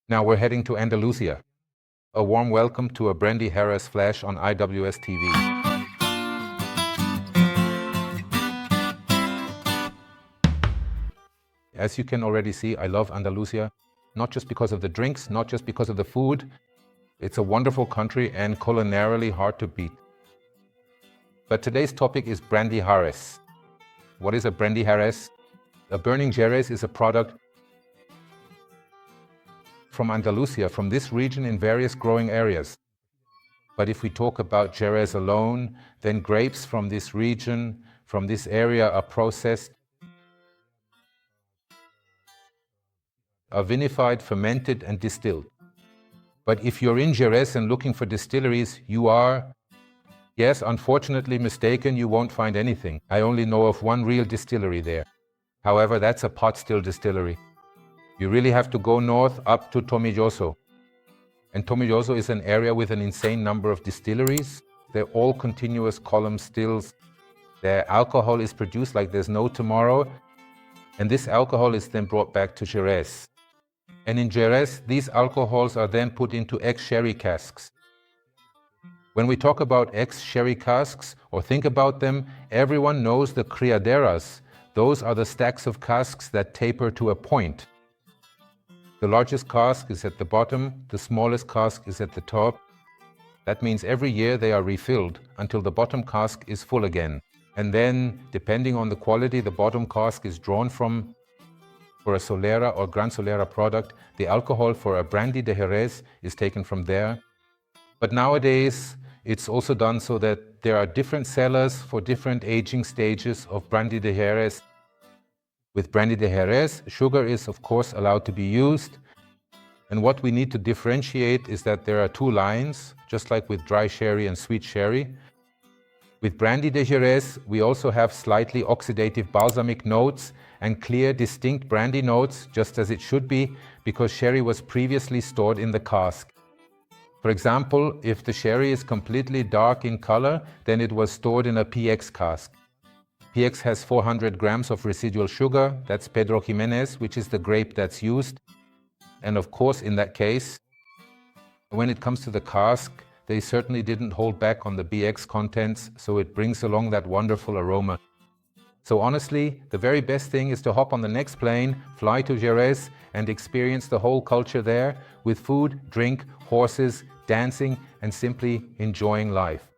Now we're heading to Andalusia. A warm welcome to a Brandy de Jerez flash on IWS TV. As you can already see, I love Andalusia, not just because of the drinks, not just because of the food. It's a wonderful country and culinarily hard to beat. But today's topic is Brandy de Jerez. What is a Brandy de Jerez? A burning Jerez is a product from Andalusia, from this region in various growing areas. But if we talk about Jerez alone, then grapes from this region, from this area are processed, are vinified, fermented and distilled. But if you're in Jerez and looking for distilleries, you are, yes, unfortunately mistaken, you won't find anything. I only know of one real distillery there. However, that's a pot still distillery. You really have to go north up to Tomelloso. And Tomelloso is an area with an insane number of distilleries. They're all continuous column stills. Their alcohol is produced like there's no tomorrow. And this alcohol is then brought back to Jerez. And in Jerez, these alcohols are then put into ex-sherry casks. When we talk about ex-sherry casks, or think about them, everyone knows the criaderas. Those are the stacks of casks that taper to a point. The largest cask is at the bottom, the smallest cask is at the top. That means every year they are refilled until the bottom cask is full again. And then, depending on the quality, the bottom cask is drawn from, for a Solera or Gran Solera product, the alcohol for a Brandy de Jerez is taken from there. But nowadays, it's also done so that there are different cellars for different aging stages of Brandy de Jerez. With Brandy de Jerez, sugar is of course allowed to be used. And what we need to differentiate is that there are two lines, just like with dry sherry and sweet sherry. With Brandy de Jerez, we also have slightly oxidative balsamic notes and clear, distinct brandy notes, just as it should be, because sherry was previously stored in the cask. For example, if the sherry is completely dark in color, then it was stored in a PX cask. PX has 400 grams of residual sugar, that's Pedro Ximénez, which is the grape that's used. And of course, in that case, when it comes to the cask, they certainly didn't hold back on the BX contents, so it brings along that wonderful aroma. So honestly, the very best thing is to hop on the next plane, fly to Jerez, and experience the whole culture there with food, drink, horses, dancing, and simply enjoying life.